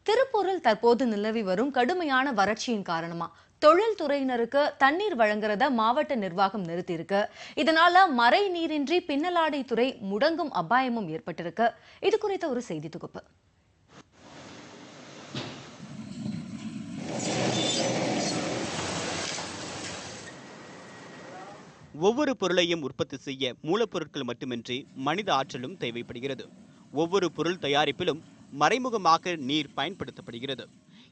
திருப்பூரில் தற்போது நிலவி வரும் கடுமையான வறட்சியின் காரணமா தொழில்துறையினருக்கு தண்ணீர் வழங்குறத மாவட்ட நிர்வாகம் நிறுத்தியிருக்கு. இதனால மழை நீரின்றி பின்னலாடை துறை முடங்கும் அபாயமும் ஏற்பட்டிருக்கு. இது குறித்த ஒரு செய்தி தொகுப்பு. ஒவ்வொரு பொருளையும் உற்பத்தி செய்ய மூலப்பொருட்கள் மட்டுமின்றி மனித ஆற்றலும் தேவைப்படுகிறது. ஒவ்வொரு பொருள் தயாரிப்பிலும் மறைமுகமாக நீர் பயன்படுத்தப்படுகிறது.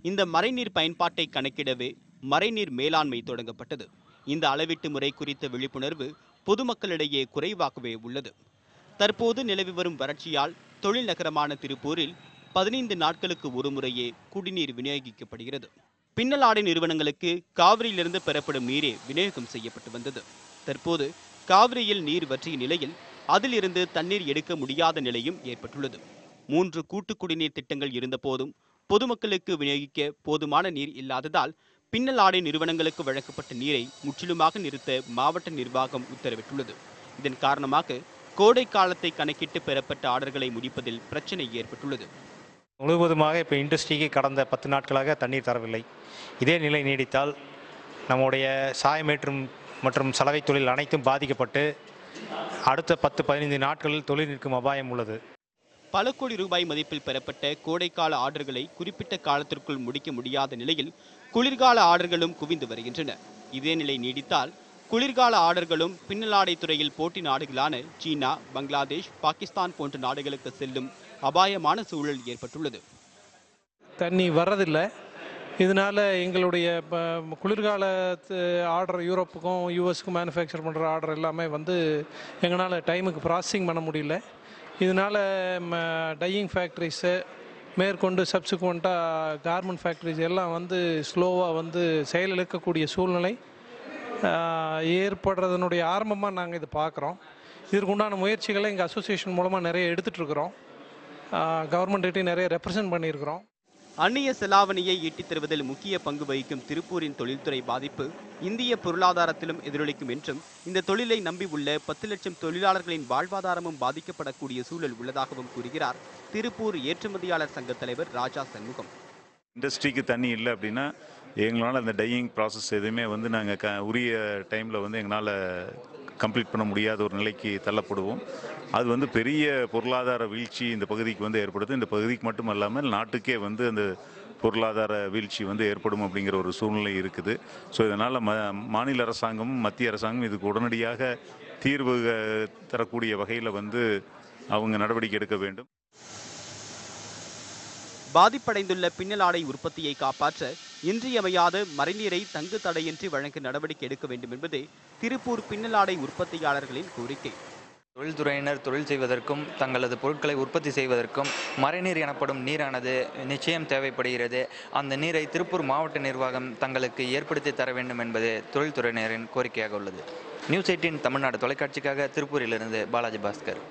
இந்த மறைநீர் பயன்பாட்டை கணக்கிடவே மறைநீர் மேலாண்மை தொடங்கப்பட்டது. இந்த அளவீட்டு முறை குறித்த விழிப்புணர்வு பொதுமக்களிடையே குறைவாகவே உள்ளது. தற்போது நிலவி வரும் வறட்சியால் தொழில் நகரமான திருப்பூரில் 15 நாட்களுக்கு ஒரு முறையே குடிநீர் விநியோகிக்கப்படுகிறது. பின்னலாடை நிறுவனங்களுக்கு காவிரியிலிருந்து பெறப்படும் நீரே விநியோகம் செய்யப்பட்டு வந்தது. தற்போது காவிரியில் நீர் வற்றிய நிலையில் அதிலிருந்து தண்ணீர் எடுக்க முடியாத நிலையும் ஏற்பட்டுள்ளது. 3 கூட்டு குடிநீர் திட்டங்கள் இருந்த போதும் பொதுமக்களுக்கு விநியோகிக்க போதுமான நீர் இல்லாததால் பின்னலாடை நிறுவனங்களுக்கு வழங்கப்பட்ட நீரை முற்றிலுமாக நிறுத்த மாவட்ட நிர்வாகம் உத்தரவிட்டுள்ளது. இதன் காரணமாக கோடை காலத்தை கணக்கிட்டு பெறப்பட்ட ஆர்டர்களை முடிப்பதில் பிரச்சனை ஏற்பட்டுள்ளது. முழுவதுமாக இப்போ இண்டஸ்ட்ரிக்கு கடந்த 10 நாட்களாக தண்ணீர் தரவில்லை. இதே நிலை நீடித்தால் நம்முடைய சாயமேற்றும் மற்றும் சலவை தொழில் அனைத்தும் பாதிக்கப்பட்டு அடுத்த 10-15 நாட்களில் தொழில் நிற்கும் அபாயம் உள்ளது. பல கோடி ரூபாய் மதிப்பில் பெறப்பட்ட கோடைக்கால ஆர்டர்களை குறிப்பிட்ட காலத்திற்குள் முடிக்க முடியாத நிலையில் குளிர்கால ஆர்டர்களும் குவிந்து வருகின்றன. இதே நிலை நீடித்தால் குளிர்கால ஆர்டர்களும் பின்னலாடை துறையில் போட்டி நாடுகளான சீனா, பங்களாதேஷ், பாகிஸ்தான் போன்ற நாடுகளுக்கு செல்லும் அபாயமான சூழல் ஏற்பட்டுள்ளது. தண்ணி வர்றதில்லை. இதனால் எங்களுடைய குளிர்கால ஆர்டர் யூரோப்புக்கும் யூஎஸ்க்கும் மேனுஃபேக்சர் பண்ணுற ஆர்டர் எல்லாமே எங்களால் டைமுக்கு ப்ராசஸிங் பண்ண முடியல. இதனால் டையிங் ஃபேக்ட்ரிஸு மேற்கொண்டு சப்சிக்வெண்ட்டாக கார்மெண்ட் ஃபேக்ட்ரிஸ் எல்லாம் ஸ்லோவாக செயலிழக்கக்கூடிய சூழ்நிலை ஏற்படுறதனுடைய ஆரம்பமாக நாங்கள் இதை பார்க்குறோம். இதற்கு உண்டான முயற்சிகளை எங்கள் அசோசியேஷன் மூலமாக நிறைய எடுத்துகிட்ருக்குறோம். கவர்மெண்ட்கிட்டையும் நிறைய ரெப்ரசன்ட் பண்ணியிருக்கிறோம். அந்நிய செலாவணியை ஈட்டித் தருவதில் முக்கிய பங்கு வகிக்கும் திருப்பூரின் தொழில்துறை பாதிப்பு இந்திய பொருளாதாரத்திலும் எதிரொலிக்கும் என்றும் இந்த தொழிலை நம்பி உள்ள 10 லட்சம் தொழிலாளர்களின் வாழ்வாதாரமும் பாதிக்கப்படக்கூடிய சூழல் உள்ளதாகவும் கூறுகிறார் திருப்பூர் ஏற்றுமதியாளர் சங்க தலைவர் ராஜா சண்முகம். இண்டஸ்ட்ரிக்கு தண்ணி இல்லை அப்படின்னா எங்களால் அந்த டையிங் ப்ராசஸ் எதுவுமே நாங்கள் உரிய டைமில் எங்களால் கம்ப்ளீட் பண்ண முடியாத ஒரு நிலைக்கு தள்ளப்படுவோம். அது பெரிய பொருளாதார வீழ்ச்சி இந்த பகுதிக்கு ஏற்படுது. இந்த பகுதிக்கு மட்டும் இல்லாமல் நாட்டுக்கே அந்த பொருளாதார வீழ்ச்சி ஏற்படும் அப்படிங்கிற ஒரு சூழ்நிலை இருக்குது. ஸோ இதனால் மாநில அரசாங்கமும் மத்திய அரசாங்கமும் இதுக்கு உடனடியாக தீர்வு தரக்கூடிய வகையில் அவங்க நடவடிக்கை எடுக்க வேண்டும். பாதிப்படைந்துள்ள பின்னலாடை உற்பத்தியை காப்பாற்ற இன்றியமையாத மறைநீரை தங்கு தடையின்றி வழங்க நடவடிக்கை எடுக்க வேண்டும் என்பதே திருப்பூர் பின்னலாடை உற்பத்தியாளர்களின் கோரிக்கை. தொழில்துறையினர் தொழில் செய்வதற்கும் தங்களது பொருட்களை உற்பத்தி செய்வதற்கும் மழைநீர் எனப்படும் நீரானது நிச்சயம் தேவைப்படுகிறது. அந்த நீரை திருப்பூர் மாவட்ட நிர்வாகம் தங்களுக்கு ஏற்படுத்தி தர வேண்டும் என்பது தொழில்துறையினரின் கோரிக்கையாக உள்ளது. நியூஸ் 18 தமிழ்நாடு தொலைக்காட்சிக்காக திருப்பூரிலிருந்து பாலாஜி பாஸ்கர்.